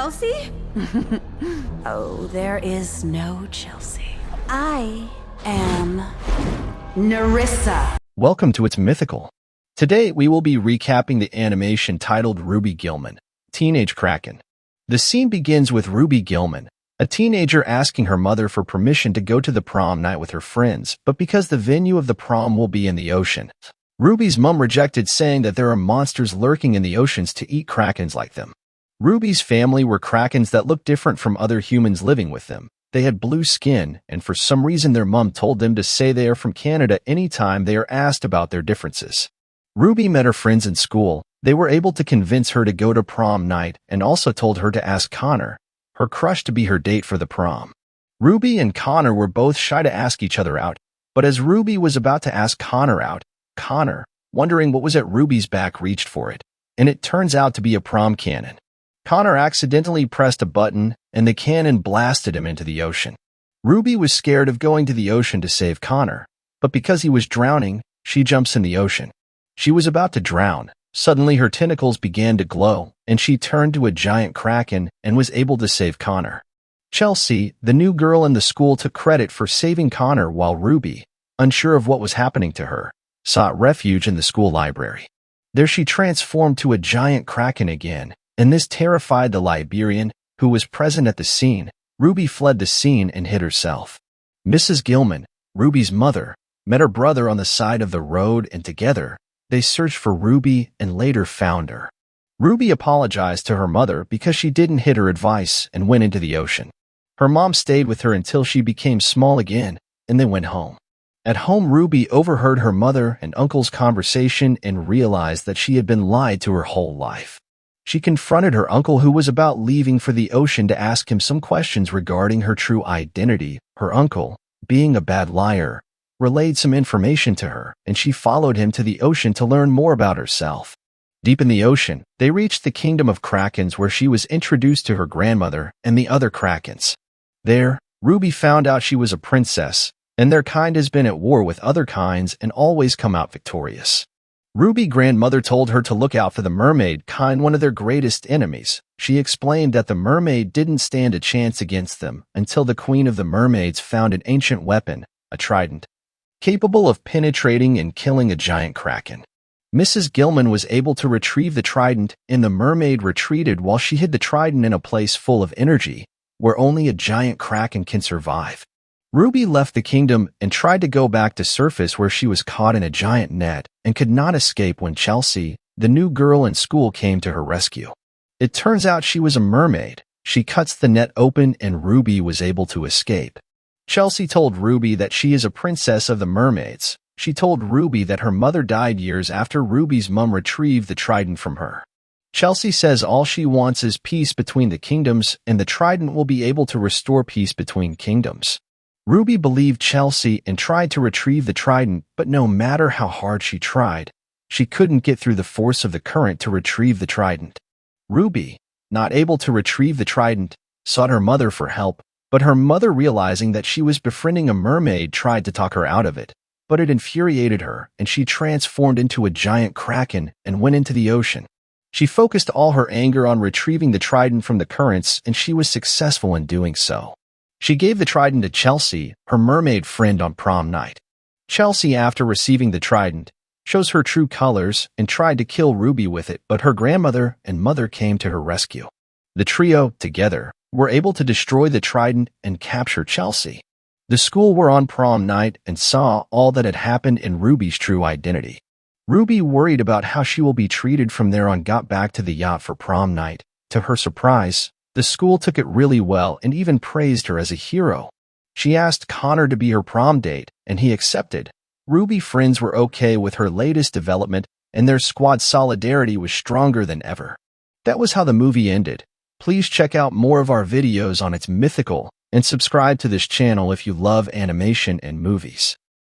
Chelsea? Oh, there is no Chelsea. I am Nerissa. Welcome to It's Mythical. Today, we will be recapping the animation titled Ruby Gilman, Teenage Kraken. The scene begins with Ruby Gilman, a teenager asking her mother for permission to go to the prom night with her friends, but because the venue of the prom will be in the ocean. Ruby's mom rejected, saying that there are monsters lurking in the oceans to eat krakens like them. Ruby's family were krakens that looked different from other humans living with them. They had blue skin, and for some reason their mom told them to say they are from Canada anytime they are asked about their differences. Ruby met her friends in school. They were able to convince her to go to prom night and also told her to ask Connor, her crush, to be her date for the prom. Ruby and Connor were both shy to ask each other out, but as Ruby was about to ask Connor out, Connor, wondering what was at Ruby's back, reached for it, and it turns out to be a prom cannon. Connor accidentally pressed a button, and the cannon blasted him into the ocean. Ruby was scared of going to the ocean to save Connor, but because he was drowning, she jumps in the ocean. She was about to drown. Suddenly her tentacles began to glow, and she turned to a giant kraken and was able to save Connor. Chelsea, the new girl in the school, took credit for saving Connor, while Ruby, unsure of what was happening to her, sought refuge in the school library. There she transformed to a giant kraken again, and this terrified the librarian, who was present at the scene. Ruby fled the scene and hid herself. Mrs. Gilman, Ruby's mother, met her brother on the side of the road, and together, they searched for Ruby and later found her. Ruby apologized to her mother because she didn't heed her advice and went into the ocean. Her mom stayed with her until she became small again, and then went home. At home, Ruby overheard her mother and uncle's conversation and realized that she had been lied to her whole life. She confronted her uncle, who was about leaving for the ocean, to ask him some questions regarding her true identity. Her uncle, being a bad liar, relayed some information to her, and she followed him to the ocean to learn more about herself. Deep in the ocean, they reached the kingdom of krakens, where she was introduced to her grandmother and the other krakens. There, Ruby found out she was a princess, and their kind has been at war with other kinds and always come out victorious. Ruby's grandmother told her to look out for the mermaid kind, one of their greatest enemies. She explained that the mermaid didn't stand a chance against them until the queen of the mermaids found an ancient weapon, a trident, capable of penetrating and killing a giant kraken. Mrs. Gilman was able to retrieve the trident, and the mermaid retreated while she hid the trident in a place full of energy, where only a giant kraken can survive. Ruby left the kingdom and tried to go back to surface, where she was caught in a giant net and could not escape when Chelsea, the new girl in school, came to her rescue. It turns out she was a mermaid. She cuts the net open and Ruby was able to escape. Chelsea told Ruby that she is a princess of the mermaids. She told Ruby that her mother died years after Ruby's mom retrieved the trident from her. Chelsea says all she wants is peace between the kingdoms, and the trident will be able to restore peace between kingdoms. Ruby believed Chelsea and tried to retrieve the trident, but no matter how hard she tried, she couldn't get through the force of the current to retrieve the trident. Ruby, not able to retrieve the trident, sought her mother for help, but her mother, realizing that she was befriending a mermaid, tried to talk her out of it, but it infuriated her and she transformed into a giant kraken and went into the ocean. She focused all her anger on retrieving the trident from the currents, and she was successful in doing so. She gave the trident to Chelsea, her mermaid friend, on prom night. Chelsea, after receiving the trident, shows her true colors and tried to kill Ruby with it, but her grandmother and mother came to her rescue. The trio, together, were able to destroy the trident and capture Chelsea. The school were on prom night and saw all that had happened in Ruby's true identity. Ruby, worried about how she will be treated from there on, got back to the yacht for prom night. To her surprise, the school took it really well and even praised her as a hero. She asked Connor to be her prom date, and he accepted. Ruby's friends were okay with her latest development, and their squad solidarity was stronger than ever. That was how the movie ended. Please check out more of our videos on It's Mythical, and subscribe to this channel if you love animation and movies.